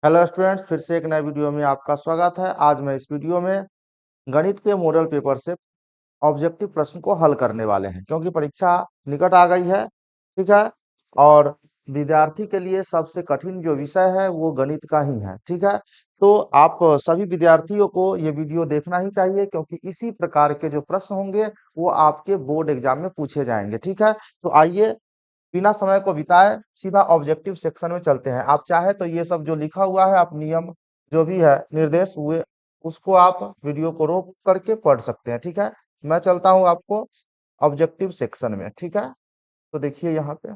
Hello students, फिर से एक नए वीडियो में आपका स्वागत है। आज मैं इस वीडियो में गणित के मॉडल पेपर से ऑब्जेक्टिव प्रश्न को हल करने वाले हैं, क्योंकि परीक्षा निकट आ गई है। ठीक है। और विद्यार्थी के लिए सबसे कठिन जो विषय है वो गणित का ही है। ठीक है। तो आप सभी विद्यार्थियों को ये वीडियो देखना ही चाहिए, क्योंकि इसी प्रकार के जो प्रश्न होंगे वो आपके बोर्ड एग्जाम में पूछे जाएंगे। ठीक है। तो आइए बिना समय को बिताए सीधा ऑब्जेक्टिव सेक्शन में चलते हैं। आप चाहे तो ये सब जो लिखा हुआ है, आप नियम जो भी है, निर्देश हुए, उसको आप वीडियो को रोक करके पढ़ सकते हैं। ठीक है। मैं चलता हूँ आपको ऑब्जेक्टिव सेक्शन में। ठीक है। तो देखिए यहाँ पे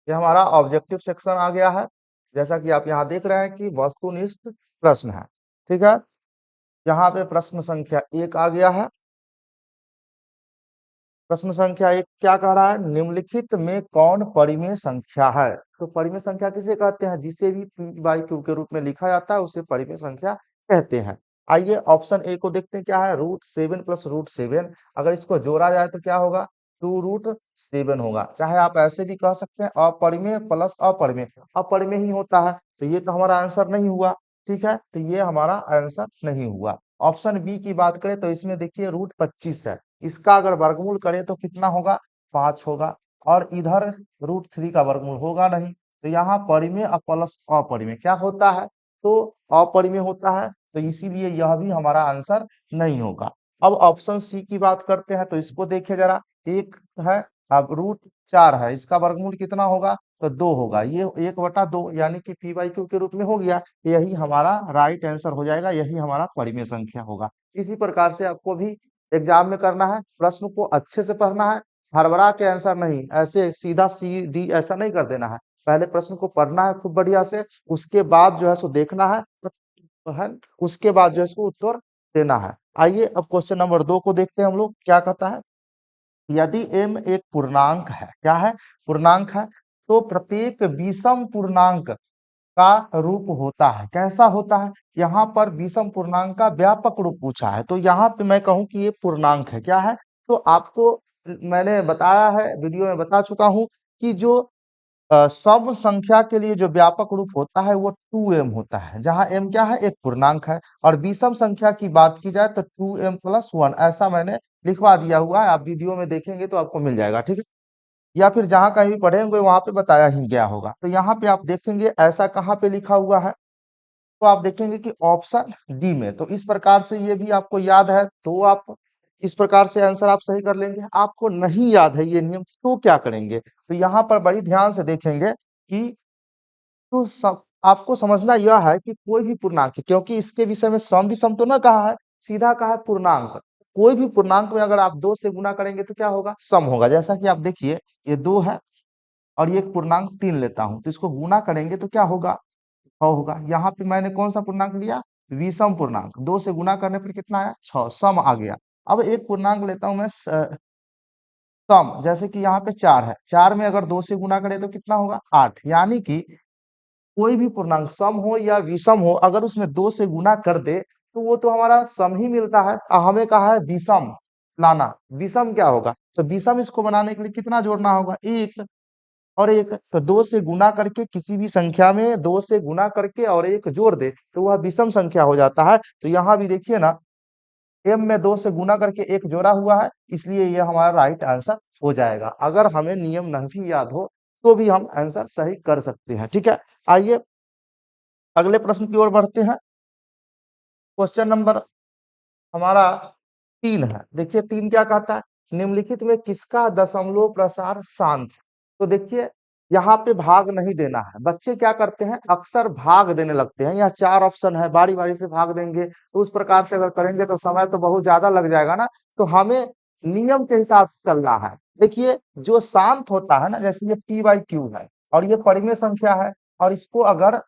ये हमारा ऑब्जेक्टिव सेक्शन आ गया है। जैसा कि आप यहाँ देख रहे हैं कि वस्तुनिष्ठ प्रश्न है। ठीक है। यहाँ पे प्रश्न संख्या 1 आ गया है। प्रश्न संख्या 1 क्या कह रहा है? निम्नलिखित में कौन परिमेय संख्या है? तो परिमेय संख्या किसे कहते हैं? जिसे भी पी बाई क्यू के रूप में लिखा जाता है उसे परिमेय संख्या कहते हैं। आइए ऑप्शन ए को देखते हैं, क्या है? √7 प्लस √7। अगर इसको जोड़ा जाए तो क्या होगा? 2√7 होगा। चाहे आप ऐसे भी कह सकते हैं अपरिमेय प्लस अपरिमेय, अपरिमेय ही होता है, तो ये तो हमारा आंसर नहीं हुआ। ठीक है। तो ये हमारा आंसर नहीं हुआ। ऑप्शन बी की बात करें तो इसमें देखिए √25 है। इसका अगर वर्गमूल करें तो कितना होगा? 5 होगा। और इधर √3 का वर्गमूल होगा नहीं, तो यहाँ परिमेय प्लस अपरिमेय क्या होता है? तो अपरिमेय होता है, तो इसीलिए यह भी हमारा आंसर नहीं होगा। अब ऑप्शन सी की बात करते हैं, तो इसको देखिए जरा। एक है, अब √4 है, इसका वर्गमूल कितना होगा? तो 2 होगा। ये 1/2 यानी कि पी बाई क्यू के रूप में हो गया। यही हमारा राइट आंसर हो जाएगा, यही हमारा परिमेय संख्या होगा। इसी प्रकार से आपको भी एग्जाम में करना है। प्रश्न को अच्छे से पढ़ना है, हड़बड़ा के आंसर नहीं, ऐसे सीधा सी डी ऐसा नहीं कर देना है। पहले प्रश्न को पढ़ना है खूब बढ़िया से, उसके बाद जो है सो देखना है, है उसके बाद जो है इसको उत्तर देना है। आइए अब क्वेश्चन नंबर 2 को देखते हैं हम लोग, क्या कहता है। यदि m एक पूर्णांक है, क्या है? पूर्णांक है, तो प्रत्येक विषम पूर्णांक का रूप होता है। कैसा होता है? यहाँ पर विषम पूर्णांक का व्यापक रूप पूछा है, तो यहाँ पे मैं कहूँ कि ये पूर्णांक है। क्या है? तो आपको मैंने बताया है, वीडियो में बता चुका हूँ कि जो सम संख्या के लिए जो व्यापक रूप होता है वो 2m होता है, जहाँ m क्या है? एक पूर्णांक है। और विषम संख्या की बात की जाए तो 2m प्लस 1, ऐसा मैंने लिखवा दिया हुआ है। आप वीडियो में देखेंगे तो आपको मिल जाएगा। ठीक है। या फिर जहां कहीं भी पढ़ेंगे वहां पे बताया ही गया होगा। तो यहाँ पे आप देखेंगे ऐसा कहाँ पे लिखा हुआ है, तो आप देखेंगे कि ऑप्शन डी में। तो इस प्रकार से ये भी आपको याद है, तो आप इस प्रकार से आंसर आप सही कर लेंगे। आपको नहीं याद है ये नियम, तो क्या करेंगे? तो यहाँ पर बड़ी ध्यान से देखेंगे कि तो सब आपको समझना यह है कि कोई भी पूर्णांक, क्योंकि इसके विषय में सम विषम तो ना कहा है, सीधा कहा है पूर्णांक। कोई भी पूर्णांक में अगर आप 2 से गुना करेंगे तो क्या होगा? सम होगा। जैसा कि आप देखिए ये 2 है और ये एक पूर्णांक 3 लेता हूं, तो इसको गुना करेंगे तो क्या होगा? 6 होगा। यहाँ पे मैंने कौन सा पूर्णांक लिया? विषम पूर्णांक। 2 से गुना करने पर कितना आया? 6, सम आ गया। अब एक पूर्णांक लेता हूं मैं सम, जैसे कि यहाँ पे 4 है, 4 में अगर 2 से गुना करें तो कितना होगा? 8। यानी कि कोई भी पूर्णांक सम हो या विषम हो, अगर उसमें 2 से गुना कर दे तो वो तो हमारा सम ही मिलता है। हमें कहा है विषम लाना। विषम क्या होगा? तो विषम इसको बनाने के लिए कितना जोड़ना होगा? 1 और 1। तो 2 से गुना करके किसी भी संख्या में 2 से गुना करके और 1 जोड़ दे तो वह विषम संख्या हो जाता है। तो यहाँ भी देखिए ना, m में 2 से गुना करके 1 जोड़ा हुआ है, इसलिए यह हमारा राइट आंसर हो जाएगा। अगर हमें नियम नहीं याद हो तो भी हम आंसर सही कर सकते हैं। ठीक है। आइए अगले प्रश्न की ओर बढ़ते हैं। क्वेश्चन नंबर हमारा 3 है। देखिए 3 क्या कहता है? निम्नलिखित में किसका दशमलव प्रसार शांत? तो देखिए यहाँ पे भाग नहीं देना है। बच्चे क्या करते हैं? अक्सर भाग देने लगते हैं। यहाँ 4 ऑप्शन है, बारी बारी से भाग देंगे, तो उस प्रकार से अगर करेंगे तो समय तो बहुत ज्यादा लग जाएगा ना। तो हमें नियम के हिसाब से चलना है। देखिए जो शांत होता है ना, जैसे ये पी बाई क्यू है और ये परिमेय संख्या है, और इसको अगर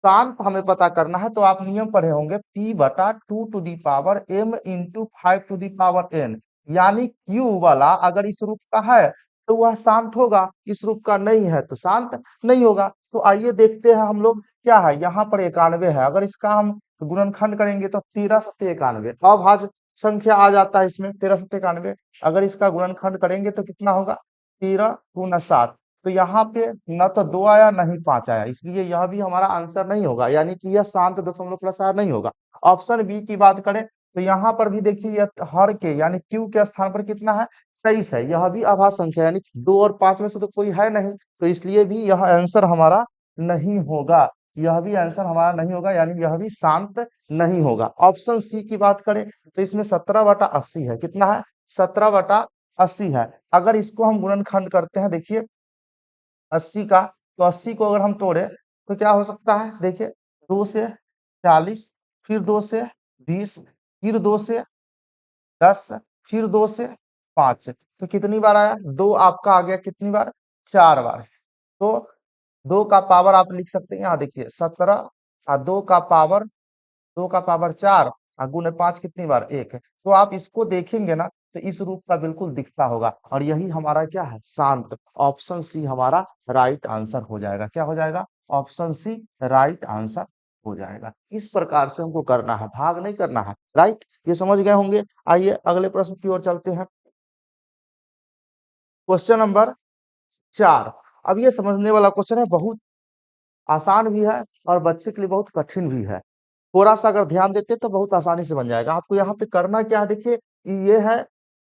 शांत हमें पता करना है तो आप नियम पढ़े होंगे, p/2m इंटू 5n। यानी क्यू वाला अगर इस रूप का है तो वह शांत होगा, इस रूप का नहीं है तो शांत नहीं होगा। तो आइए देखते हैं हम लोग, क्या है यहाँ पर 91 है, अगर इसका हम गुणनखंड करेंगे तो 13×91 अभाज्य संख्या आ जाता है इसमें, 13×91। अगर इसका गुणनखंड करेंगे तो कितना होगा? 13 × 7। तो यहाँ पे न तो 2 आया न ही 5 आया, इसलिए यह भी हमारा आंसर नहीं होगा, यानी कि यह शांत दशमलव प्रसार नहीं होगा। ऑप्शन बी की बात करें तो यहाँ पर भी देखिए यह हर के यानी क्यू के स्थान पर कितना है, 23 है, यह भी अभाज्य संख्या यानी 2 और 5 में से तो कोई है नहीं, तो इसलिए भी यह आंसर हमारा नहीं होगा, यह भी आंसर हमारा नहीं होगा, यानी यह भी शांत नहीं होगा। ऑप्शन सी की बात करें तो इसमें 17/80 है, कितना है, 17/80 है। अगर इसको हम गुणनखंड करते हैं, देखिए 80 का, तो 80 को अगर हम तोड़े तो क्या हो सकता है, देखिए 2 से 40, फिर 2 से 20, फिर 2 से 10, फिर 2 से 5, तो कितनी बार आया, 2 आपका आ गया कितनी बार, 4 बार। तो 2 का पावर आप लिख सकते हैं, यहाँ देखिए 17 और 2 का पावर 4 और गुने 5 कितनी बार, 1। तो आप इसको देखेंगे ना तो इस रूप का बिल्कुल दिखता होगा, और यही हमारा क्या है, शांत। ऑप्शन सी हमारा राइट आंसर हो जाएगा, क्या हो जाएगा, ऑप्शन सी राइट आंसर हो जाएगा। इस प्रकार से हमको करना है, भाग नहीं करना है, राइट, ये समझ गए होंगे। आइए अगले प्रश्न की ओर चलते हैं। Question number 4। अब ये समझने वाला क्वेश्चन है, बहुत आसान भी है और बच्चे के लिए बहुत कठिन भी है। थोड़ा सा अगर ध्यान देते तो बहुत आसानी से बन जाएगा। आपको यहाँ पे करना क्या है, देखिए ये है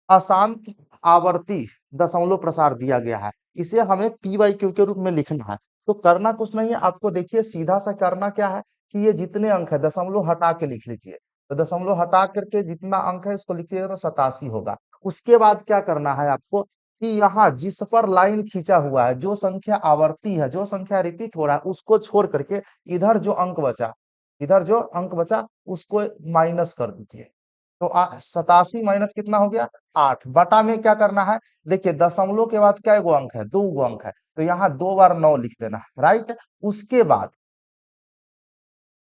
अशांत आवर्ती दशमलव प्रसार दिया गया है, इसे हमें पी बाई क्यू के रूप में लिखना है। तो करना कुछ नहीं है, आपको देखिए सीधा सा करना क्या है कि ये जितने अंक है दशमलव हटा के लिख लीजिए, तो दशमलव हटा करके जितना अंक है उसको लिखिएगा तो 87 होगा। उसके बाद क्या करना है आपको कि यहाँ जिस पर लाइन खींचा हुआ है, जो संख्या आवर्ती है, जो संख्या रिपीट हो रहा है, उसको छोड़ करके इधर जो अंक बचा, इधर जो अंक बचा उसको माइनस कर दीजिए। तो 87 माइनस कितना हो गया, 8 बटा में क्या करना है, देखिए दशमलव के बाद क्या गो अंक है, 2 गो अंक है, तो यहाँ 2 बार 9 लिख देना है, राइट। उसके बाद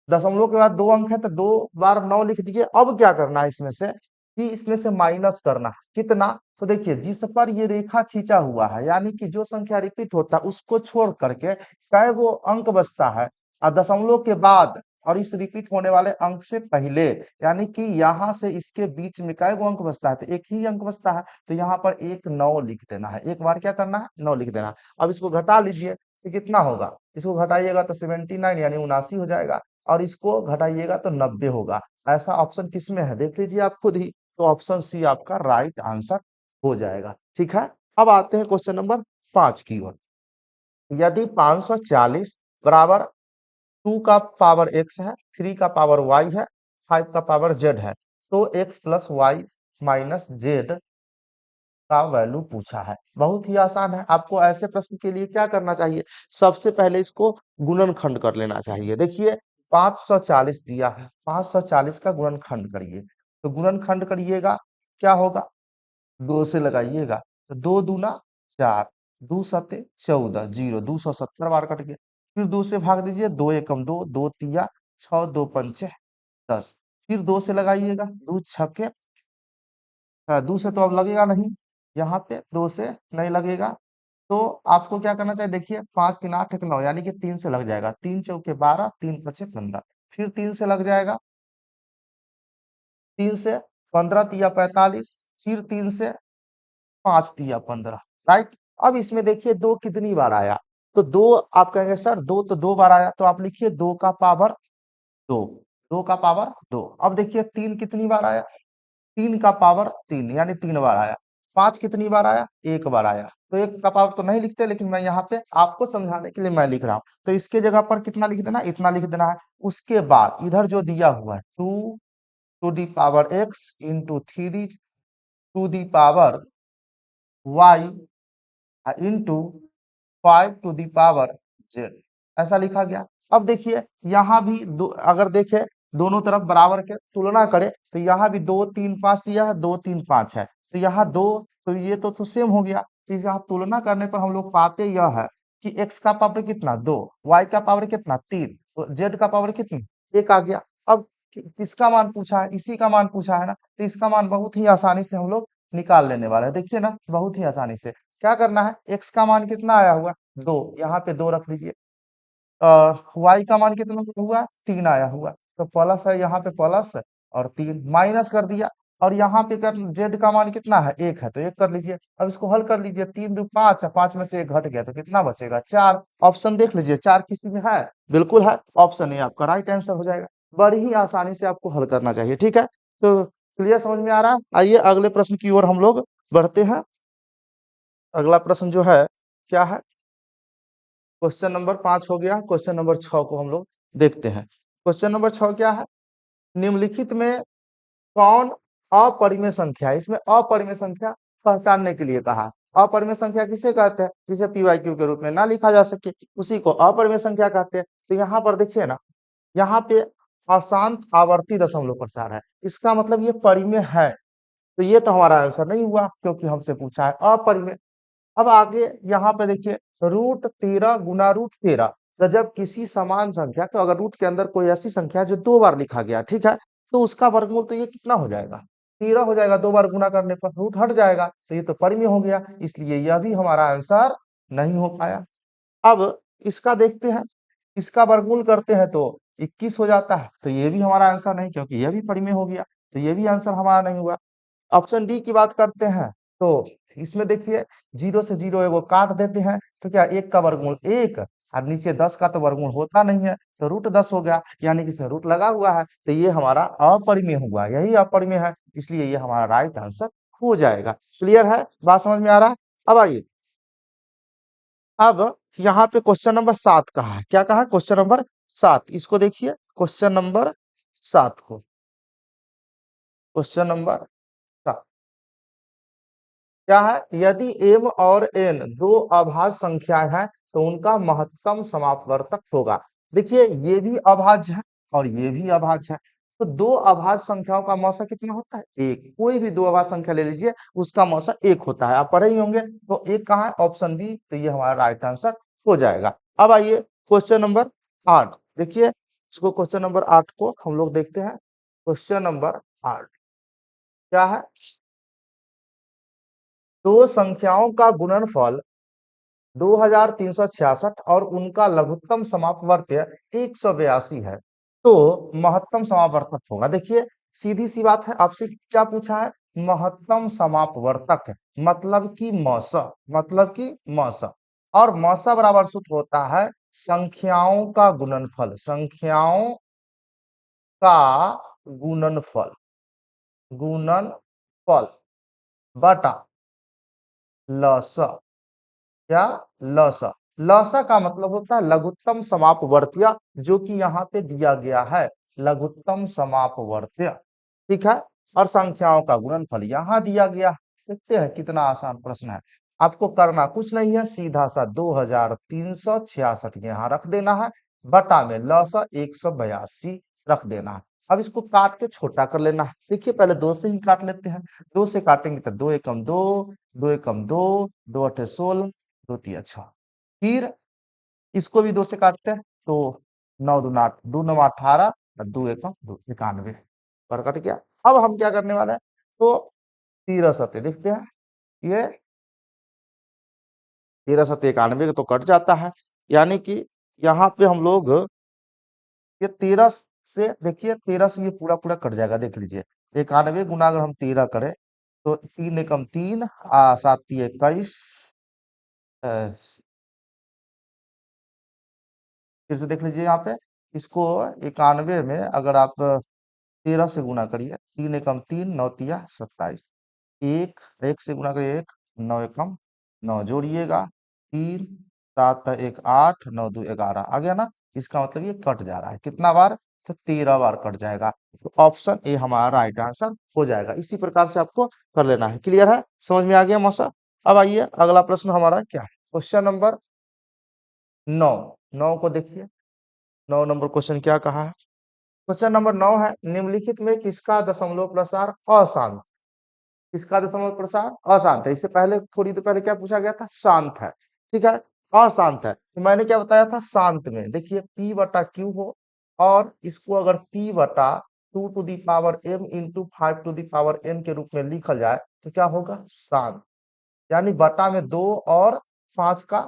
दशमलव के बाद 2 अंक है तो 2 बार 9 लिख दिए। अब क्या करना है इसमें से कि इसमें से माइनस करना है, कितना, तो देखिए जिस पर ये रेखा खींचा हुआ है, यानी कि जो संख्या रिपीट होता है उसको छोड़ करके कै गो अंक बचता है, और दशमलव के बाद और इस रिपीट होने वाले अंक से पहले, यानी कि यहाँ से इसके बीच में कै गो अंक बचता है, तो एक ही अंक बचता है, तो यहाँ पर एक 9 लिख देना है, एक बार क्या करना है, 9 लिख देना है। अब इसको घटा लीजिए तो कितना होगा, इसको घटाइएगा तो 79 यानी 79 हो जाएगा, और इसको घटाइएगा तो 90 होगा। ऐसा ऑप्शन किसमें है, देख लीजिए आप खुद ही, तो ऑप्शन सी आपका राइट आंसर हो जाएगा, ठीक है। अब आते हैं क्वेश्चन नंबर 5 की ओर। यदि 540 बराबर 2 का पावर x है, 3 का पावर y है, 5 का पावर z है, तो x plus y minus z का वैल्यू पूछा है। बहुत ही आसान है, आपको ऐसे प्रश्न के लिए क्या करना चाहिए, सबसे पहले इसको गुणनखंड कर लेना चाहिए। देखिए 540 दिया है, 540 का गुणनखंड करिए, तो गुणनखंड करिएगा क्या होगा, 2 से लगाइएगा, तो 2 दूना 4, 2 सते 14, 0 270 बार कट गया। फिर 2 से भाग दीजिए, 2 एकम 2, 2 तिया 6, 2 पंचे 10, फिर 2 से लगाइएगा, 2 छके 2 से तो अब लगेगा नहीं, यहाँ पे 2 से नहीं लगेगा, तो आपको क्या करना चाहिए, देखिए 5 3 8 1 9 यानी कि 3 से लग जाएगा, 3 चौके 12, 3 पचे 15, फिर 3 से लग जाएगा, 3 से 15 तिया 45, फिर 3 से 5 तिया 15, राइट। अब इसमें देखिए 2 कितनी बार आया, तो 2 आप कहेंगे सर 2 तो 2 बार आया, तो आप लिखिए 2 का पावर 2, 2 का पावर 2। अब देखिए 3 कितनी बार आया, 3 का पावर 3 यानी 3 बार आया। 5 कितनी बार आया, 1 बार आया, तो 1 का पावर तो नहीं लिखते, लेकिन मैं यहाँ पे आपको समझाने के लिए मैं लिख रहा हूँ, तो इसके जगह पर कितना लिख देना, इतना लिख देना है। उसके बाद इधर जो दिया हुआ है 2 to the power x into 3 to the power y into 5 to the power z, ऐसा लिखा गया। अब देखिए यहाँ भी अगर देखें दोनों तरफ बराबर के तुलना करें, तो यहाँ भी 2 3 5 दिया है, 2 3 5 है, तो यहाँ 2, तो ये तो सेम हो गया। तो इस यहाँ तुलना करने पर हम लोग पाते यह है कि x का पावर कितना 2, y का पावर कितना 3, तो z का पावर कितना 1 आ गया। अब किसका मान पूछा है, इसी का मान पूछा है ना, तो इसका मान बहुत ही आसानी से हम लोग निकाल लेने वाले हैं। देखिए ना बहुत ही आसानी से क्या करना है, x का मान कितना आया हुआ 2, यहाँ पे 2 रख लीजिए, y का मान कितना हुआ 3 आया हुआ, तो प्लस है यहाँ पे प्लस और 3 माइनस कर दिया, और यहाँ पे कर जेड का मान कितना है, 1 है, तो 1 कर लीजिए। अब इसको हल कर लीजिए, 3 दू 5 है, 5 में से 1 घट गया तो कितना बचेगा, 4। ऑप्शन देख लीजिए, 4 किसी में है, बिल्कुल है, ऑप्शन ए आपका राइट आंसर हो जाएगा। बड़ी ही आसानी से आपको हल करना चाहिए, ठीक है। तो क्लियर, समझ में आ रहा है? आइए अगले प्रश्न की ओर हम लोग बढ़ते हैं। अगला प्रश्न जो है क्या है, क्वेश्चन नंबर 5 हो गया, क्वेश्चन नंबर 6 को हम लोग देखते हैं। क्वेश्चन नंबर 6 क्या है, निम्नलिखित में कौन अपरिमेय संख्या है? इसमें अपरिमेय संख्या पहचानने के लिए कहा है। अपरिमेय संख्या किसे कहते हैं, जिसे पी वाई क्यू के रूप में ना लिखा जा सके, उसी को अपरिमेय संख्या कहते हैं। तो यहाँ पर देखिए ना, यहाँ पे अशांत आवर्ती दशमलव प्रसार है, इसका मतलब ये परिमेय है। तो ये तो हमारा आंसर नहीं हुआ, क्योंकि हमसे पूछा है अपरिमेय। अब आगे यहाँ पे देखिए, √13 गुना √13, तो जब किसी समान संख्या को, अगर रूट के अंदर कोई ऐसी संख्या है जो 2 बार लिखा गया, ठीक है, तो उसका वर्गमूल तो ये कितना हो जाएगा, 13 हो जाएगा। 2 बार गुना करने पर रूट हट जाएगा, तो ये तो परिमेय हो गया, इसलिए यह भी हमारा आंसर नहीं हो पाया। अब इसका देखते हैं, इसका वर्गमूल करते हैं तो 21 हो जाता है, तो ये भी हमारा आंसर नहीं, क्योंकि यह भी परिमेय हो गया, तो ये भी आंसर हमारा नहीं हुआ। ऑप्शन डी की बात करते हैं, तो इसमें देखिए, 0 से 0 एगो काट देते हैं, तो क्या 1 का वर्गमूल 1, और नीचे 10 का तो वर्गमूल होता नहीं है, तो √10 हो गया, यानी कि इसमें रूट लगा हुआ है, तो ये हमारा अपरिमेय हुआ, यही अपरिमेय है, इसलिए ये हमारा राइट आंसर हो जाएगा। क्लियर है, बात समझ में आ रहा है? अब आइए, अब यहाँ पे क्वेश्चन नंबर 7 कहा है, क्या कहा है, क्वेश्चन नंबर 7, इसको देखिए, क्वेश्चन नंबर 7 को, क्वेश्चन नंबर 7 क्या है, यदि m और n दो अभाज्य संख्याएं हैं तो उनका महत्तम समापवर्तक होगा। देखिए, ये भी अभाज्य है और ये भी अभाज्य है, तो दो अभाज्य संख्याओं का मौसा कितना होता है, 1। कोई भी दो अभाज्य संख्या ले लीजिए, उसका मौसा 1 होता है, आप पढ़े ही होंगे। तो 1 कहाँ है, ऑप्शन बी, तो ये हमारा राइट आंसर हो जाएगा। अब आइए क्वेश्चन नंबर 8 देखिए, इसको क्वेश्चन नंबर 8 को हम लोग देखते हैं। क्वेश्चन नंबर 8 क्या है, दो संख्याओं का गुणनफल 2366 और उनका लघुत्तम समापवर्त्य 182 है, तो महत्तम समापवर्तक होगा। देखिए, सीधी सी बात है, आपसे क्या पूछा है, महत्तम समापवर्तक, मतलब कि मौसा, मतलब कि मौसा, और मौसा बराबर सूत्र होता है संख्याओं का गुणनफल, संख्याओं का गुणनफल, गुणनफल बटा लसा, क्या, लसा। लसा का मतलब होता है लघुत्तम समापवर्त्य, जो कि यहाँ पे दिया गया है, लघुत्तम समापवर्त्य, ठीक है। और संख्याओं का गुणनफल यहाँ दिया गया है। देखते हैं कितना आसान प्रश्न है, आपको करना कुछ नहीं है, सीधा सा 2366 यहाँ रख देना है, बटा में लसा 182 रख देना है। अब इसको काट के छोटा कर लेना है। देखिए, पहले 2 से ही काट लेते हैं, 2 से काटेंगे तो 2 एकम 2, 2 एकम 2, 2 अठे 16, 2 तिया 6। फिर इसको भी 2 से काटते हैं, तो 9 दूना 8, 2 9 18, और 2 एकम 2, 91 पर कट गया। अब हम क्या करने वाले हैं, तो 13 सत्ते देखते हैं, ये 13 सत्ते 91 तो कट जाता है, यानी कि यहाँ पे हम लोग ये 13 से, देखिए 13 से ये पूरा पूरा कट जाएगा, देख लीजिए। 91 गुना अगर हम 13 करें, तो 3 एकम 3, 7 तिया 21, फिर से देख लीजिए यहाँ पे, इसको 91 में अगर आप 13 से गुना करिए, 3 एकम 3, 9 तिया 27, एक, 1 से गुना करिए 1, 9 एकम 9, जोड़िएगा 3, 7 1 8, 9 2 11, आ गया ना। इसका मतलब ये कट जा रहा है, कितना बार, तो 13 बार कट जाएगा, तो ऑप्शन ए हमारा राइट आंसर हो जाएगा। इसी प्रकार से आपको कर लेना है। क्लियर है, समझ में आ गया मौसा? अब आइए अगला प्रश्न हमारा क्या है, क्वेश्चन नंबर 9, 9 को देखिए, 9 नंबर क्वेश्चन क्या कहा है, क्वेश्चन नंबर 9 है, निम्नलिखित में किसका दशमलव प्रसार अशांत, किसका दशमलव प्रसार अशांत है। इससे पहले, थोड़ी देर पहले क्या पूछा गया था, शांत है, ठीक है, अशांत है। तो मैंने क्या बताया था, शांत में देखिए p बटा q हो, और इसको अगर p बटा 2 to the power m into 5 to the power n के रूप में लिखल जाए, तो क्या होगा, शांत, यानी बटा में 2 और 5 का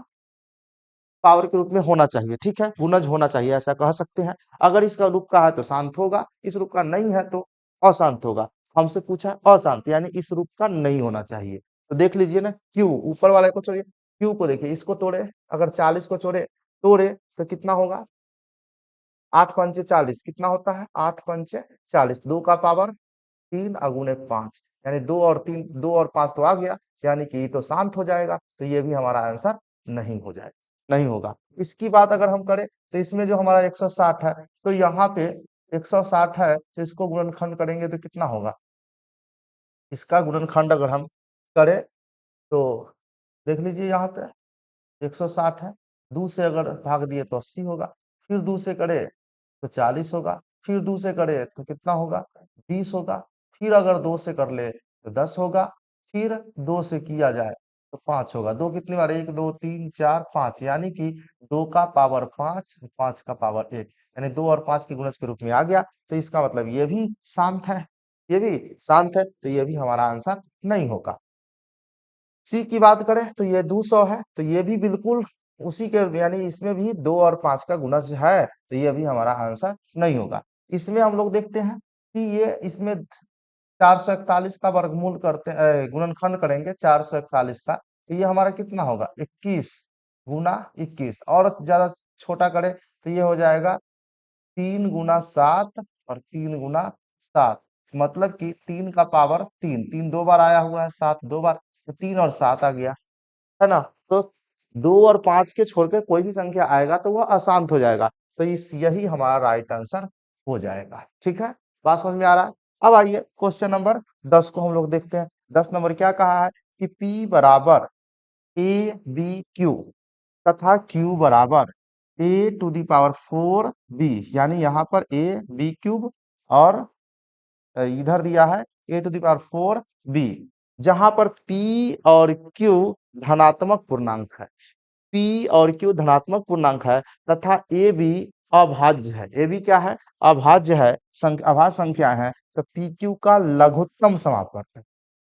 पावर के रूप में होना चाहिए, ठीक है, गुणज होना चाहिए, ऐसा कह सकते हैं। अगर इसका रूप का है तो शांत होगा, इस रूप का नहीं है तो अशांत होगा। हमसे पूछा है अशांत, यानी इस रूप का नहीं होना चाहिए। तो देख लीजिए ना, क्यू ऊपर वाले को छोड़िए, क्यू को देखिए, इसको तोड़े, अगर 40 को तोड़े तो कितना होगा? 8 पंचे 40 कितना होता है? 8 पंचे 40, 2 का पावर 3 अगुने 5, यानी 2 और 3, 2 और 5 तो आ गया, यानी कि ये तो शांत हो जाएगा, तो ये भी हमारा आंसर नहीं हो जाएगा, नहीं होगा। इसकी बात अगर हम करें तो इसमें जो हमारा 160 है, तो यहाँ पे 160 है, तो इसको गुणनखंड करेंगे तो कितना होगा? इसका गुणनखंड अगर हम करें तो देख लीजिए, यहाँ पे 160 है, 2 से अगर भाग दिए तो 80 होगा, फिर 2 से करे तो 40 होगा, फिर 2 से करे तो कितना होगा? 20 होगा, फिर अगर 2 से कर ले तो 10 होगा, फिर 2 से किया जाए तो 5 होगा। 2 कितनी बार? 1 2 3 4 5, यानी कि 2 का पावर 5, 5 का पावर 1, यानी 2 और 5 के गुणज के रूप में आ गया। तो इसका मतलब ये भी शांत है, ये भी शांत है, तो ये भी हमारा आंसर नहीं होगा। सी की बात करें तो ये 200 है, तो ये भी बिल्कुल उसी के, यानी इसमें भी 2 और 5 का गुणज है, तो ये भी हमारा आंसर नहीं होगा। इसमें हम लोग देखते हैं कि ये इसमें 441 का वर्गमूल करते गुणनखंड करेंगे 441 का, तो ये हमारा कितना होगा? 21 गुना 21, और ज्यादा छोटा करें तो ये हो जाएगा 3 गुना 7 और 3 गुना 7, मतलब कि 3 का पावर 3, 3 दो बार आया हुआ है, 7 दो बार, तो 3 और 7 आ गया, है ना? तो 2 और 5 के छोड़ के कोई भी संख्या आएगा तो वह अशांत हो जाएगा, तो इस यही हमारा राइट आंसर हो जाएगा। ठीक है, बात समझ में आ रहा है? अब आइए क्वेश्चन नंबर 10 को हम लोग देखते हैं। 10 नंबर क्या कहा है कि P बराबर ए बी क्यू तथा Q बराबर ए टू दी पावर 4 बी, यानी यहाँ पर ए बी क्यूब और इधर दिया है ए टू दी पावर 4 बी, जहां पर P और Q धनात्मक पूर्णांक है, P और Q धनात्मक पूर्णांक है, तथा ए बी अभाज्य है। ए बी क्या है? अभाज्य है, अभाज्य संख्या है, तो पी क्यू का लघुत्तम समापक है।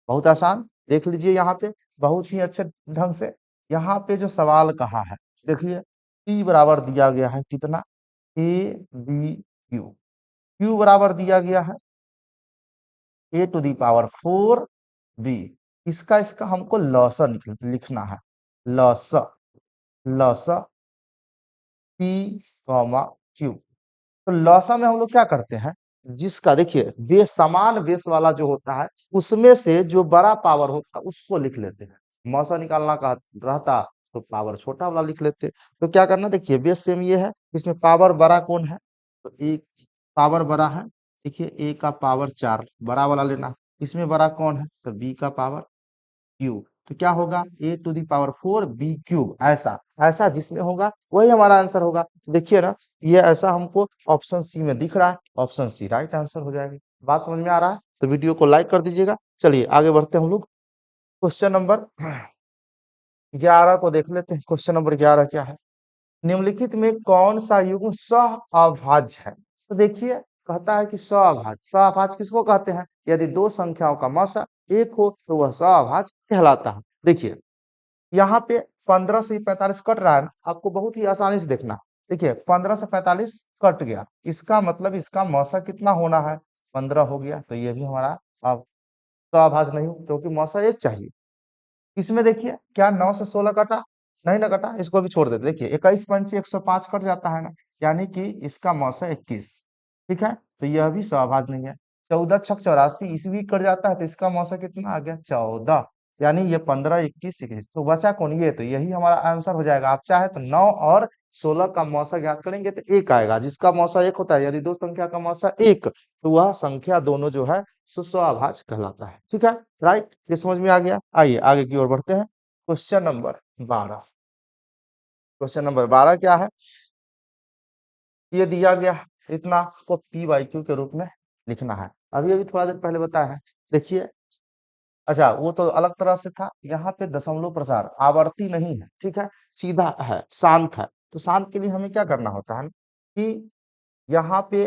बहुत आसान, देख लीजिए यहाँ पे बहुत ही अच्छे ढंग से। यहाँ पे जो सवाल कहा है, देखिए P बराबर दिया गया है कितना? ए बी क्यू, Q बराबर दिया गया है ए टू दी पावर 4 बी। इसका इसका हमको लॉसा लिखना है, लॉसा, लॉसा पी कॉमा क्यू। तो लॉसा में हम लोग क्या करते हैं, जिसका देखिए बेस, समान बेस वाला जो होता है, उसमें से जो बड़ा पावर होता है उसको लिख लेते हैं। मौसा निकालना का रहता तो पावर छोटा वाला लिख लेते। तो क्या करना, देखिए बेस सेम ये है, इसमें पावर बड़ा कौन है? तो एक पावर बड़ा है, देखिए ए का पावर 4 बड़ा वाला लेना, इसमें बड़ा कौन है? तो बी का पावर क्यूब, तो क्या होगा? A to the power 4 b cube, ऐसा ऐसा जिसमें होगा वही हमारा आंसर होगा। तो देखिए ना, ये ऐसा हमको ऑप्शन सी में दिख रहा है, ऑप्शन सी राइट आंसर हो जाएगी। बात समझ में आ रहा है? तो वीडियो को लाइक कर दीजिएगा। चलिए आगे बढ़ते हैं हम लोग, क्वेश्चन नंबर 11 को देख लेते हैं। क्वेश्चन नंबर 11 क्या है? निम्नलिखित में कौन सा युग्म सह-अभाज्य है? तो देखिए, कहता है कि सह-अभाज्य, सह-अभाज्य किसको कहते हैं? यदि दो संख्याओं का मसा एक हो तो वह सह-अभाज्य कहलाता है। देखिए यहाँ पे 15 से 45 कट रहा है ना, आपको बहुत ही आसानी से देखना। देखिए 15 से 45 कट गया, इसका मतलब इसका मौसा कितना होना है? 15 हो गया, तो ये भी हमारा अब सह-अभाज्य नहीं, क्योंकि मौसा एक चाहिए। इसमें देखिए क्या 9 से 16 कटा? नहीं ना कटा, इसको भी छोड़ देते। देखिए 21 पंचे 105 कट जाता है ना, यानी कि इसका मौसा 21। ठीक है, तो यह भी सहभाज नहीं है। 14 छक 84, इसमें भी कट जाता है, तो इसका मौसा कितना आ गया? 14, यानी ये 15 21 21, तो बचा कौन? ये, तो यही हमारा आंसर हो जाएगा। आप चाहे तो 9 और 16 का मौसा ज्ञात करेंगे तो एक आएगा, जिसका मौसा एक होता है। यदि दो संख्या का मौसा एक, तो वह संख्या दोनों जो है सुसहभाज्य कहलाता है। ठीक है, राइट, ये समझ में आ गया। आइए आगे की ओर बढ़ते हैं। क्वेश्चन नंबर 12, क्वेश्चन नंबर 12 क्या है? ये दिया गया है, इतना को पी बाई क्यू के रूप में लिखना है। अभी अभी थोड़ा देर पहले बताया है, देखिए। अच्छा, वो तो अलग तरह से था, यहाँ पे दशमलव प्रसार आवर्ती नहीं है, ठीक है, सीधा है, शांत है। तो शांत के लिए हमें क्या करना होता है कि यहाँ पे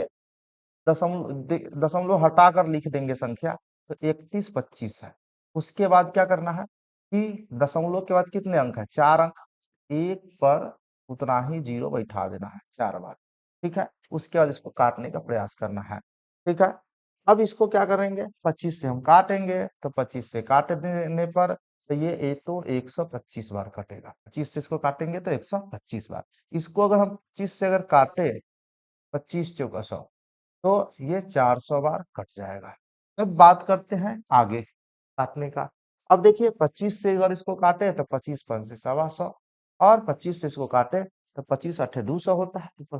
दशमलव हटाकर लिख देंगे संख्या, तो 31 25 है। उसके बाद क्या करना है कि दशमलव के बाद कितने अंक है? 4 अंक, एक पर उतना ही जीरो बैठा देना है 4 बार। ठीक है, उसके बाद इसको काटने का प्रयास करना है। ठीक है, अब इसको क्या करेंगे, 25 से हम काटेंगे, तो 25 से काट देने पर तो ये तो 125 बार कटेगा। 25 से इसको काटेंगे तो 125 बार। इसको अगर हम 25 से अगर काटे, 25 चौका 100, तो ये 400 बार कट जाएगा। अब बात करते हैं आगे काटने का। अब देखिए 25 से अगर इसको काटे तो 25 पंच से 125, और 25 से इसको काटे तो 25 अट्ठे 200 होता है। तो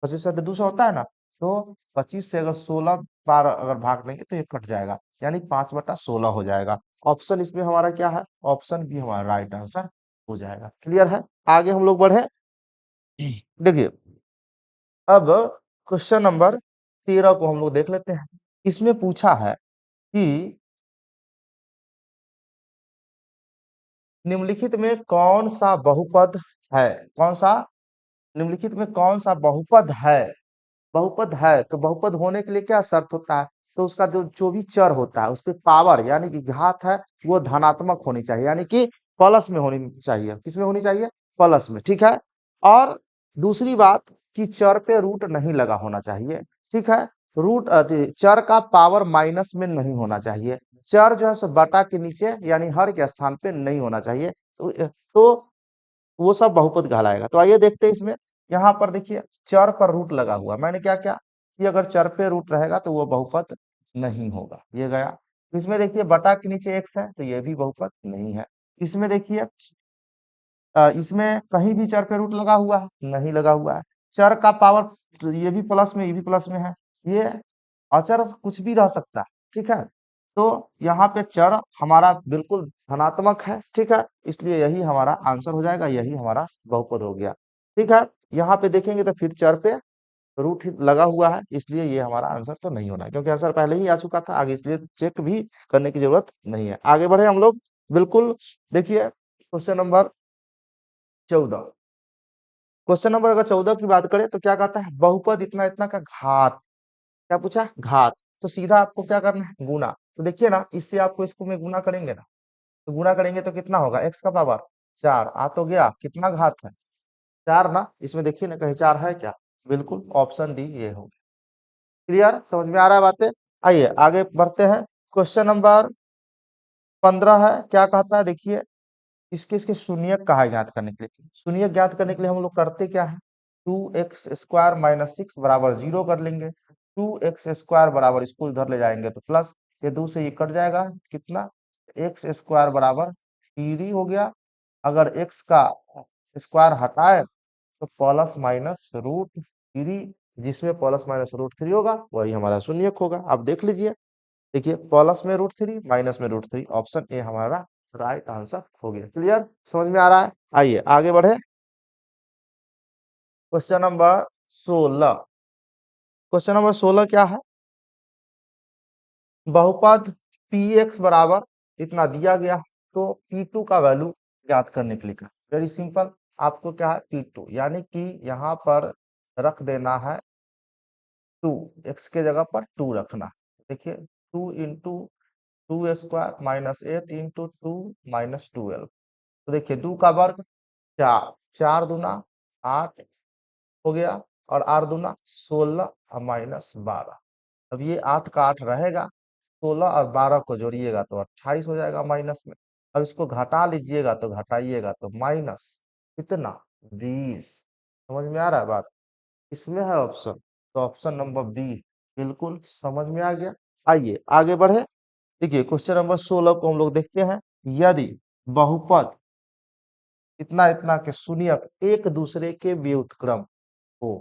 25 अट्ठे 200 होता है ना, तो 25 से अगर 16 बार अगर भाग देंगे तो ये कट जाएगा, यानी 5/16 हो जाएगा। ऑप्शन इसमें हमारा क्या है, ऑप्शन बी हमारा राइट आंसर हो जाएगा। क्लियर है? आगे हम लोग बढ़े। देखिए अब क्वेश्चन नंबर 13 को हम लोग देख लेते हैं। इसमें पूछा है कि निम्नलिखित में कौन सा बहुपद है, कौन सा, निम्नलिखित में कौन सा बहुपद है। बहुपद है तो बहुपद होने के लिए क्या शर्त होता है, तो उसका जो जो भी चर होता है उस पे पावर यानी कि घात है वो धनात्मक होनी चाहिए, यानी कि प्लस में होनी चाहिए। किसमें होनी चाहिए, प्लस में। ठीक है। और दूसरी बात कि चर पे रूट नहीं लगा होना चाहिए। ठीक है। रूट चर का पावर माइनस में नहीं होना चाहिए। चर जो है सो बटा के नीचे यानी हर के स्थान पे नहीं होना चाहिए। तो वो सब बहुपद कहलाएगा। तो आइए देखते हैं इसमें। यहाँ पर देखिए चर पर रूट लगा हुआ, मैंने क्या क्या कि अगर चर पे रूट रहेगा तो वो बहुपद नहीं होगा, ये गया। इसमें देखिए बटा के नीचे एक्स है तो ये भी बहुपद नहीं है। इसमें देखिए इसमें कहीं भी चर पे रूट लगा हुआ है, नहीं लगा हुआ है। चर का पावर तो ये भी प्लस में, ये भी प्लस में है। ये अचर कुछ भी रह सकता है। ठीक है। तो यहाँ पे चर हमारा बिल्कुल धनात्मक है। ठीक है। इसलिए यही हमारा आंसर हो जाएगा, यही हमारा बहुपद हो गया। ठीक है। यहाँ पे देखेंगे तो फिर चर पे रूट लगा हुआ है, इसलिए ये हमारा आंसर तो नहीं होना है, क्योंकि आंसर पहले ही आ चुका था आगे, इसलिए चेक भी करने की जरूरत नहीं है। आगे बढ़े हम लोग। बिल्कुल। देखिए क्वेश्चन नंबर 14। क्वेश्चन नंबर अगर 14 की बात करें तो क्या कहता है, बहुपद इतना इतना का घात। क्या पूछा, घात। तो सीधा आपको क्या करना है, गुना। तो देखिए ना, इससे आपको इसको में गुना करेंगे ना, तो गुना करेंगे तो कितना होगा, एक्स का पावर 4 आ तो गया, कितना घात है 4 ना। इसमें देखिए ना कहीं 4 है क्या, बिल्कुल ऑप्शन डी ये हो। क्लियर, समझ में आ रहा है बातें। आइए आगे बढ़ते हैं। क्वेश्चन नंबर 15 है, क्या कहता है देखिए, इसके इसके शून्यक कहा है ज्ञात करने के लिए। शून्यक ज्ञात करने के लिए हम लोग करते क्या है, 2x² माइनस 6 बराबर 0 कर लेंगे। 2x² बराबर, इसको इधर ले जाएंगे तो प्लस, ये 2 से ये कट जाएगा, कितना, x² बराबर 3 हो गया। अगर x का स्क्वायर हटाए तो प्लस माइनस रूट 3, जिसमें प्लस माइनस रूट 3 होगा वही हमारा शून्यक होगा। आप देख लीजिए, देखिए प्लस में रूट 3 माइनस में रूट 3, ऑप्शन ए हमारा राइट आंसर हो गया। क्लियर, समझ में आ रहा है। आइए आगे बढ़े। Question number 16। क्वेश्चन नंबर 16 क्या है, बहुपद पी एक्स बराबर इतना दिया गया, तो P2 का वैल्यू ज्ञात करने के लिए वेरी सिंपल। आपको क्या है, P2 यानी कि यहाँ पर रख देना है 2, एक्स के जगह पर 2 रखना। देखिए 2 × 2² माइनस 8 × 2 तो देखिए 2 का वर्ग 4, 4×2 = 8 हो गया, और 8×2 = 16 और -12। अब ये 8 का 8 रहेगा, 16 और 12 को जोड़िएगा तो 28 हो जाएगा माइनस में। अब इसको घटा लीजिएगा तो घटाइएगा तो माइनस कितना, 20। समझ में आ रहा है बात, इसमें है ऑप्शन, तो ऑप्शन नंबर बी बिल्कुल समझ में आ गया। आइए आगे बढ़े। देखिए क्वेश्चन नंबर 16 को हम लोग देखते हैं। यदि बहुपद इतना इतना के शून्यक एक दूसरे के व्युत्क्रम हो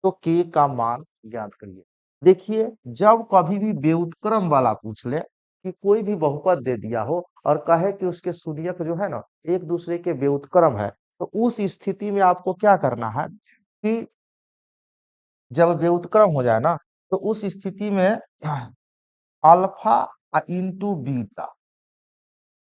तो के का मान ज्ञात करिए। देखिए जब कभी भी व्युत्क्रम वाला पूछ ले कि कोई भी बहुपद दे दिया हो और कहे कि उसके शून्यक जो है ना एक दूसरे के व्युत्क्रम है, तो उस स्थिति में आपको क्या करना है कि जब व्युत्क्रम हो जाए ना, तो उस स्थिति में अल्फा इंटू बीटा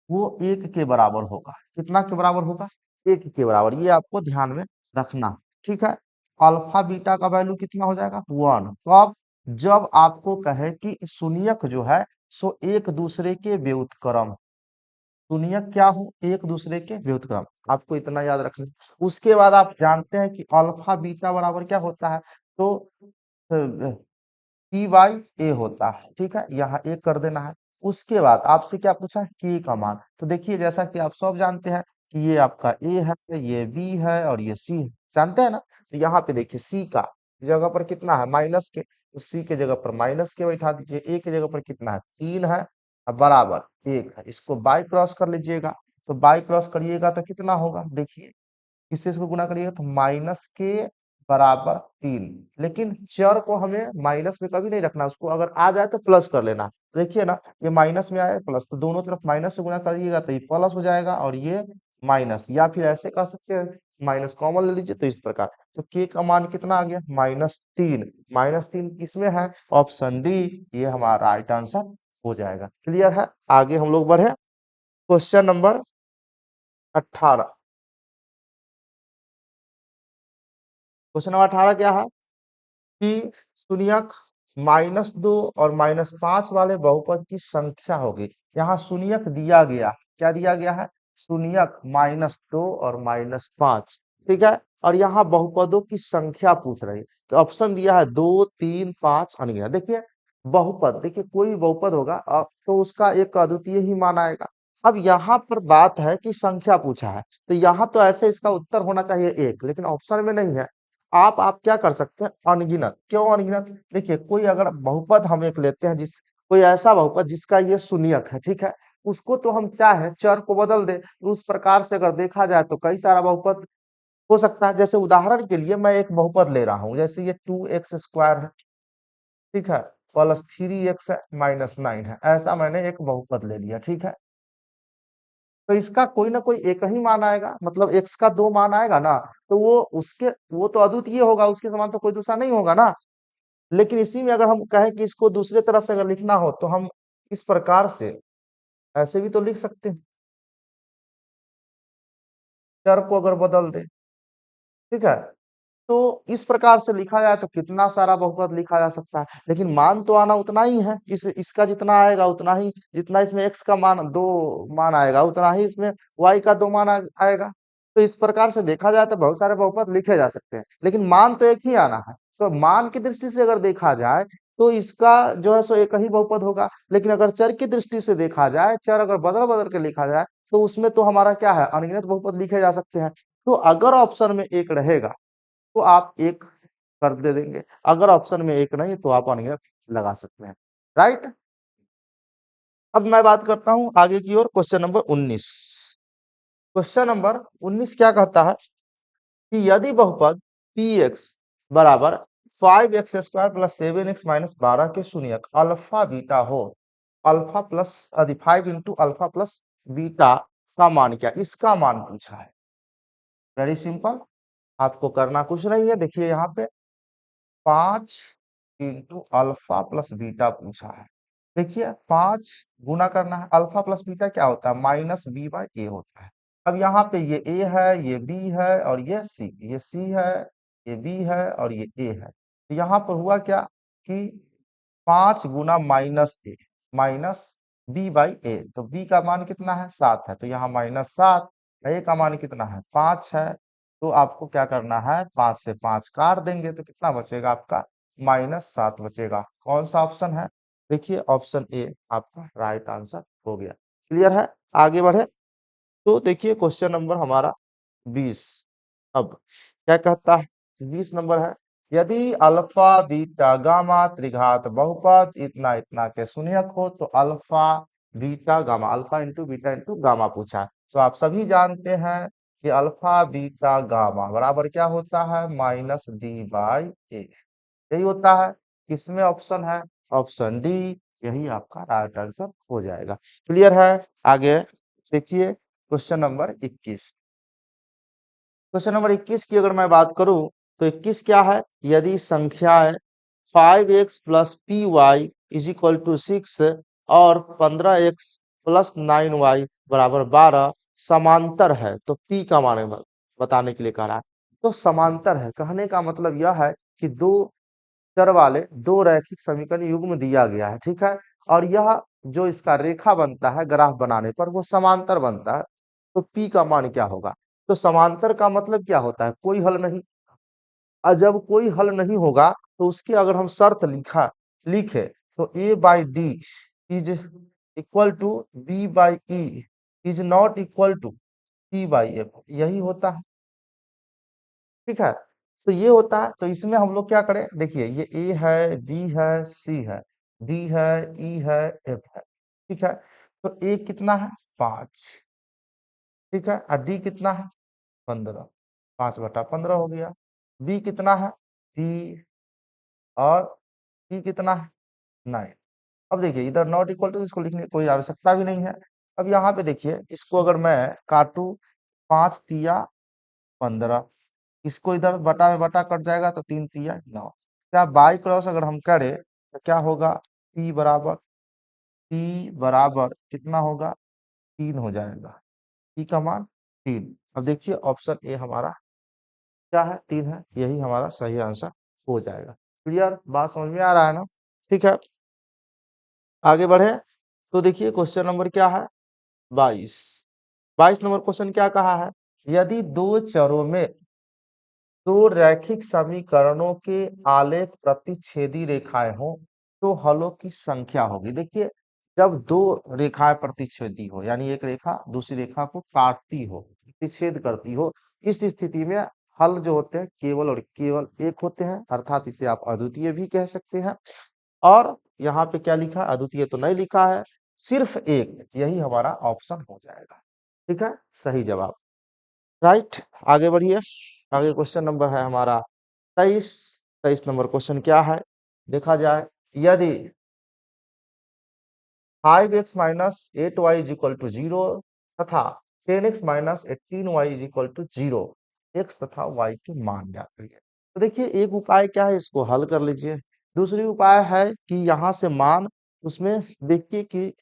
वो 1 के बराबर होगा। कितना के बराबर होगा, 1 के बराबर। ये आपको ध्यान में रखना। ठीक है। अल्फा बीटा का वैल्यू कितना हो जाएगा, 1। कब, जब आपको कहे कि शून्यक जो है सो एक दूसरे के व्युत्क्रम, शून्यक क्या हो, एक दूसरे के व्युत्क्रम, आपको इतना याद रखना। उसके बाद आप जानते हैं कि अल्फा बीटा बराबर क्या होता है, तो पी बाई ए होता है, ठीक है, यहाँ एक कर देना है। उसके बाद आपसे क्या पूछा, के का मान। तो देखिए जैसा कि आप सब जानते हैं कि ये आपका ए है, ये बी है और ये सी है, जानते हैं ना। तो यहाँ पे देखिए सी का जगह पर कितना है, माइनस के, तो सी के जगह पर माइनस के बैठा दीजिए। ए के जगह पर कितना है, 3 है, और बराबर 1 है। इसको बाई क्रॉस कर लीजिएगा, तो बाई क्रॉस करिएगा तो कितना होगा, देखिए किससे इसको गुना करिएगा तो माइनस के बराबर 3। लेकिन चर को हमें माइनस में कभी नहीं रखना, उसको अगर आ जाए तो प्लस कर लेना। देखिए ना, ये माइनस में आया प्लस, तो दोनों तरफ माइनस से गुना करिएगा तो ये प्लस हो जाएगा और ये माइनस, या फिर ऐसे कह सकते हैं माइनस कॉमन ले लीजिए, तो इस प्रकार। तो के का मान कितना आ गया, -3। -3 किसमें है, ऑप्शन डी, ये हमारा राइट आंसर हो जाएगा। क्लियर है, आगे हम लोग बढ़े। Question number 18। क्वेश्चन नंबर 18 क्या है कि शून्यक -2 और -5 वाले बहुपद की संख्या होगी। यहाँ शून्यक दिया गया, क्या दिया गया है, शून्यक -2 और -5, ठीक है। और यहाँ बहुपदों की संख्या पूछ रही है, तो ऑप्शन दिया है 2, 3, 5 अनगिनत। देखिए बहुपद, देखिए कोई भी बहुपद होगा तो उसका एक अद्वितीय ही मान आएगा। अब यहाँ पर बात है कि संख्या पूछा है, तो यहाँ तो ऐसे इसका उत्तर होना चाहिए एक, लेकिन ऑप्शन में नहीं है। आप क्या कर सकते हैं, अनगिनत। क्यों अनगिनत, देखिए कोई अगर बहुपद हम एक लेते हैं, जिस कोई ऐसा बहुपद जिसका ये शून्यक है, ठीक है, उसको तो हम चाहे चर को बदल दे, तो उस प्रकार से अगर देखा जाए तो कई सारा बहुपद हो सकता है। जैसे उदाहरण के लिए मैं एक बहुपद ले रहा हूं, जैसे ये 2x² है, ठीक है, +3x है, -9 है, ऐसा मैंने एक बहुपद ले लिया, ठीक है। तो इसका कोई ना कोई एक ही मान आएगा, मतलब x का 2 मान आएगा ना, तो वो तो अद्वितीय होगा, उसके समान तो कोई दूसरा नहीं होगा ना। लेकिन इसी में अगर हम कहें कि इसको दूसरे तरह से अगर लिखना हो तो हम इस प्रकार से ऐसे भी तो लिख सकते हैं, चर को अगर बदल दे, ठीक है। तो इस प्रकार से लिखा जाए तो कितना सारा बहुपद लिखा जा सकता है, लेकिन मान तो आना उतना ही है, इसका जितना आएगा उतना ही, जितना इसमें x का मान 2 मान आएगा उतना ही इसमें y का 2 मान आएगा। तो इस प्रकार से देखा जाए तो बहुत सारे बहुपद लिखे जा सकते हैं, लेकिन मान तो एक ही आना है। तो मान की दृष्टि से अगर देखा जाए तो इसका जो है सो एक ही बहुपद होगा, लेकिन अगर चर की दृष्टि से देखा जाए, चर अगर बदल बदल के लिखा जाए तो उसमें तो हमारा क्या है, अनगिनत बहुपद लिखे जा सकते हैं। तो अगर ऑप्शन में एक रहेगा तो आप एक कर दे देंगे, अगर ऑप्शन में एक नहीं तो आप अनगिनत लगा सकते हैं, राइट। अब मैं बात करता हूं आगे की ओर, क्वेश्चन नंबर 19। क्वेश्चन नंबर 19 क्या कहता है कि यदि बहुपद px बराबर 5x² + 7x - 12 के शून्यक अल्फा बीटा हो, alpha plus 5 into alpha plus beta का मान क्या, इसका मान पूछा है। वेरी सिंपल, आपको करना कुछ नहीं है, देखिए यहाँ पे 5 इंटू अल्फा प्लस बीटा पूछा है। देखिए 5 गुना करना है, अल्फा प्लस बीटा क्या होता है, -b/a होता है। अब यहाँ पे ये a है, ये b है और ये c, ये c है, ये b है और ये a है। तो यहाँ पर हुआ क्या कि 5 गुना -a -b/a, तो b का मान कितना है, 7 है, तो यहाँ -7, a का मान कितना है, 5 है। तो आपको क्या करना है, 5 से 5 काट देंगे तो कितना बचेगा आपका, -7 बचेगा। कौन सा ऑप्शन है, देखिए ऑप्शन ए आपका राइट आंसर हो गया। क्लियर है, आगे बढ़े। तो देखिए क्वेश्चन नंबर हमारा 20। अब क्या कहता है, 20 नंबर है, यदि अल्फा बीटा गामा त्रिघात बहुपद इतना इतना के शून्यक हो तो alpha beta gamma, alpha into beta into gamma पूछा है। तो आप सभी जानते हैं कि अल्फा बीटा गामा बराबर क्या होता है, -d/a, यही होता है। किसमें ऑप्शन है, ऑप्शन डी, यही आपका राइट आंसर हो जाएगा। क्लियर है, आगे देखिए क्वेश्चन नंबर 21। क्वेश्चन नंबर 21 की अगर मैं बात करूं तो 21 क्या है, यदि संख्या है 5x + py = 6 और 15x + 9y = 12 समांतर है तो p का मान बताने के लिए कह रहा है। तो समांतर है कहने का मतलब यह है कि दो चर वाले दो रैखिक समीकरण युग्म दिया गया है, ठीक है, और यह जो इसका रेखा बनता है ग्राफ बनाने पर वो समांतर बनता है, तो p का मान क्या होगा। तो समांतर का मतलब क्या होता है, कोई हल नहीं। और जब कोई हल नहीं होगा तो उसकी अगर हम शर्त लिखा लिखे तो a by d is equal to b by e is not equal to c by f, यही होता है। ठीक है, तो ये होता है। तो इसमें हम लोग क्या करें, देखिए ये ए है, बी है, सी है, डी है, ई है, एफ है। ठीक है, तो ए कितना है, 5। ठीक है, और डी कितना है, 15। 5/15 हो गया। बी कितना है, बी, और सी कितना है, 9। अब देखिए इधर नॉट इक्वल टू, इसको लिखने की कोई आवश्यकता भी नहीं है। अब यहाँ पे देखिए, इसको अगर मैं काटू, 5 तिया 15, इसको इधर बटा में बटा कट जाएगा तो 3 तिया 9। क्या बाई क्रॉस अगर हम करें तो क्या होगा, p बराबर कितना होगा, 3 हो जाएगा। p का मान 3। अब देखिए ऑप्शन ए हमारा क्या है, 3 है, यही हमारा सही आंसर हो जाएगा। क्लियर, बात समझ में आ रहा है ना। ठीक है, आगे बढ़े तो देखिए क्वेश्चन नंबर क्या है, 22। 22 नंबर क्वेश्चन क्या कहा है, यदि दो चरों में दो रैखिक समीकरणों के आलेख प्रतिच्छेदी रेखाएं हो तो हलों की संख्या होगी। देखिए जब दो रेखाएं प्रतिच्छेदी हो, यानी एक रेखा दूसरी रेखा को काटती हो, प्रतिच्छेद करती हो, इस स्थिति में हल जो होते हैं केवल और केवल एक होते हैं, अर्थात इसे आप अद्वितीय भी कह सकते हैं। और यहाँ पे क्या लिखा है, अद्वितीय तो नहीं लिखा है, सिर्फ एक, यही हमारा ऑप्शन हो जाएगा। ठीक है, सही जवाब। राइट, आगे बढ़िए। आगे क्वेश्चन नंबर है हमारा 23। 23 नंबर क्वेश्चन क्या है, देखा जाए, यदि 5x - 8y is equal to 0 तथा 10x - 18y is equal to 0, x तथा y के मान ज्ञात करिए। तो देखिए एक उपाय क्या है, इसको हल कर लीजिए। दूसरी उपाय है कि यहाँ से मान, उसमें देखिए कि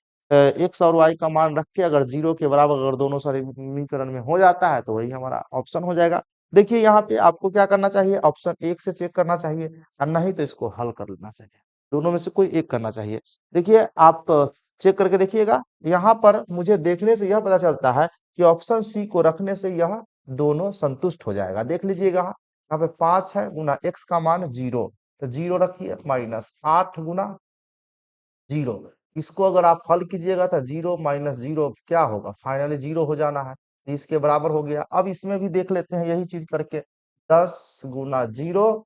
x और y का मान रख के अगर 0 के बराबर अगर दोनों समीकरण में हो जाता है तो वही हमारा ऑप्शन हो जाएगा। देखिए यहाँ पे आपको क्या करना चाहिए, ऑप्शन एक से चेक करना चाहिए, और नहीं तो इसको हल कर लेना चाहिए। दोनों में से कोई एक करना चाहिए। देखिए आप चेक करके देखिएगा, यहाँ पर मुझे देखने से यह पता चलता है कि ऑप्शन सी को रखने से यह दोनों संतुष्ट हो जाएगा। देख लीजिएगा, यहाँ पे 5 है गुना x का मान 0, तो 0 रखिए, माइनस 8 गुना 0। इसको अगर आप हल कीजिएगा तो 0 - 0 क्या होगा, फाइनली 0 हो जाना है, इसके बराबर हो गया। अब इसमें भी देख लेते हैं यही चीज करके, 10 गुना 0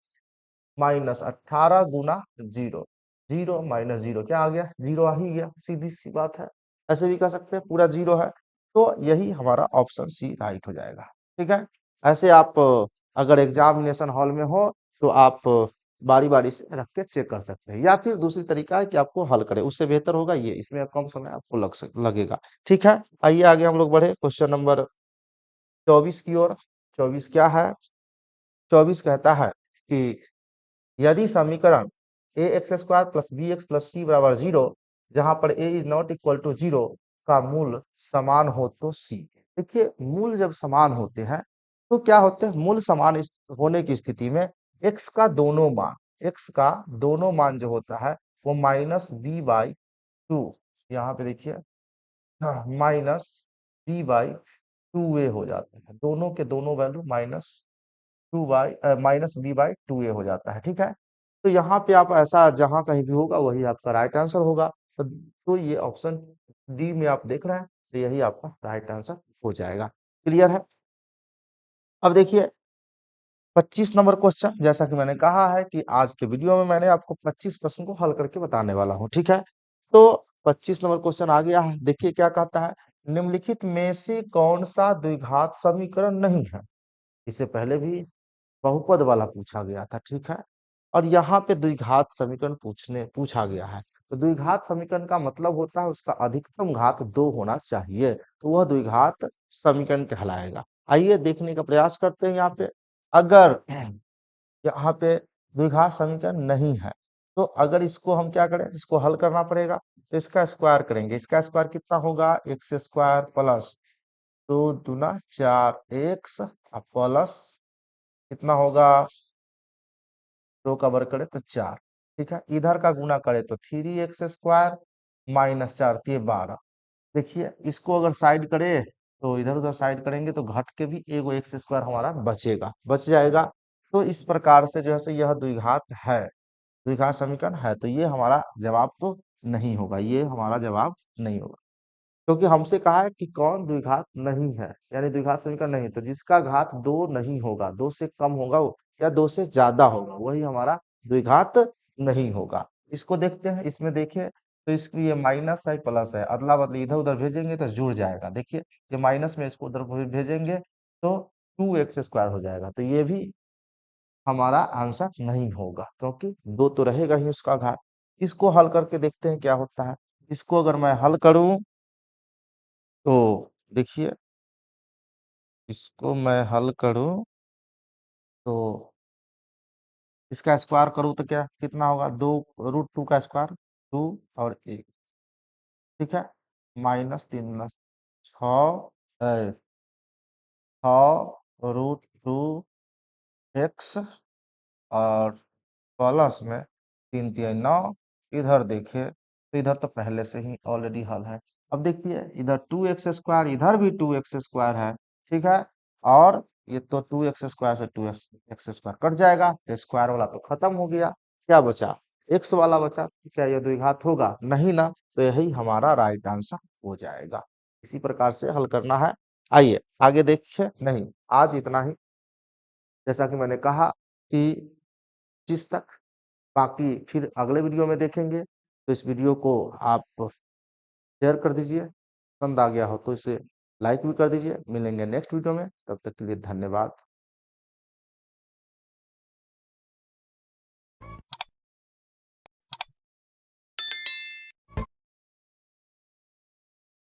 माइनस 18 गुना 0। 0 - 0 क्या आ गया, 0 आ ही गया, सीधी सी बात है। ऐसे भी कह सकते हैं पूरा 0 है, तो यही हमारा ऑप्शन सी राइट हो जाएगा। ठीक है, ऐसे आप अगर एग्जामिनेशन हॉल में हो तो आप बारी बारी से रख के चेक कर सकते हैं, या फिर दूसरी तरीका है कि आपको हल करें, उससे बेहतर होगा ये, इसमें कम समय आपको लगेगा। ठीक है, आइए आगे हम लोग बढ़े क्वेश्चन नंबर 24 की ओर। 24 क्या है, 24 कहता है कि यदि समीकरण a x square plus b x plus c बराबर 0, जहां पर a is not equal to 0 का मूल समान हो तो सी। देखिए मूल जब समान होते हैं तो क्या होते हैं, मूल समान होने की स्थिति में एक्स का दोनों मान, एक्स का दोनों मान जो होता है वो -b/2, यहाँ पे देखिए, हाँ, -b/2a हो जाता है, दोनों के दोनों वैल्यू -b/2a हो जाता है। ठीक है, तो यहाँ पे आप ऐसा जहां कहीं भी होगा वही आपका राइट आंसर होगा। तो ये ऑप्शन डी में आप देख रहे हैं, तो यही आपका राइट आंसर हो जाएगा। क्लियर है। अब देखिए 25 नंबर क्वेश्चन, जैसा कि मैंने कहा है कि आज के वीडियो में मैंने आपको 25 प्रश्न को हल करके बताने वाला हूँ। ठीक है, तो 25 नंबर क्वेश्चन आ गया है, देखिए क्या कहता है, निम्नलिखित में से कौन सा द्विघात समीकरण नहीं है। इससे पहले भी बहुपद वाला पूछा गया था। ठीक है, और यहाँ पे द्विघात समीकरण पूछा गया है। तो द्विघात समीकरण का मतलब होता है उसका अधिकतम घात 2 होना चाहिए, तो वह द्विघात समीकरण कहलाएगा। आइए देखने का प्रयास करते हैं। यहाँ पे अगर यहाँ पे द्विघात समीकरण नहीं है तो अगर इसको हम क्या करें, इसको हल करना पड़ेगा, तो इसका स्क्वायर करेंगे। इसका स्क्वायर कितना होगा, एक्स स्क्वायर प्लस 2 दूना 4 एक्स प्लस कितना होगा, 2 का वर्ग करे तो 4। ठीक है, इधर का गुना करे तो 3x² -4 × 12। देखिए इसको अगर साइड करे तो इधर उधर साइड करेंगे तो घट के भी एगो x² हमारा बच जाएगा। तो इस प्रकार से जो है यह द्विघात है। द्विघात समीकरण है, तो ये हमारा जवाब तो नहीं होगा, ये हमारा जवाब नहीं होगा। क्योंकि हमसे कहा है कि कौन द्विघात नहीं है, यानी द्विघात समीकरण नहीं, तो जिसका घात 2 नहीं होगा, 2 से कम होगा या 2 से ज्यादा होगा, वही हमारा द्विघात नहीं होगा। इसको देखते हैं, इसमें देखिए तो इसकी ये माइनस है प्लस है, अदला बदली इधर उधर भेजेंगे तो जुड़ जाएगा। देखिए ये माइनस में इसको उधर भेजेंगे तो 2x² हो जाएगा, तो ये भी हमारा आंसर नहीं होगा, क्योंकि 2 तो रहेगा ही उसका घात। इसको हल करके देखते हैं क्या होता है। इसको अगर मैं हल करूं तो देखिए, इसको मैं हल करूं तो इसका स्क्वायर करूं तो क्या कितना होगा, 2√2 का स्क्वायर 2 और 1, ठीक है, -3 6 6√2x और प्लस में 3×3 = 9। इधर देखिए तो इधर तो पहले से ही ऑलरेडी हल है। अब देखिए इधर 2x², इधर भी 2x² है, ठीक है, और ये तो 2x² से 2x² कट जाएगा, तो स्क्वायर वाला तो खत्म हो गया, क्या बचा, x वाला बचा। तो क्या ये द्विघात होगा, नहीं ना, तो यही हमारा राइट आंसर हो जाएगा। इसी प्रकार से हल करना है। आइए आगे देखिए, नहीं आज इतना ही। जैसा कि मैंने कहा कि 25 तक, बाकी फिर अगले वीडियो में देखेंगे। तो इस वीडियो को आप शेयर कर दीजिए, पसंद आ गया हो तो इसे लाइक भी कर दीजिए। मिलेंगे नेक्स्ट वीडियो में, तब तक के लिए धन्यवाद।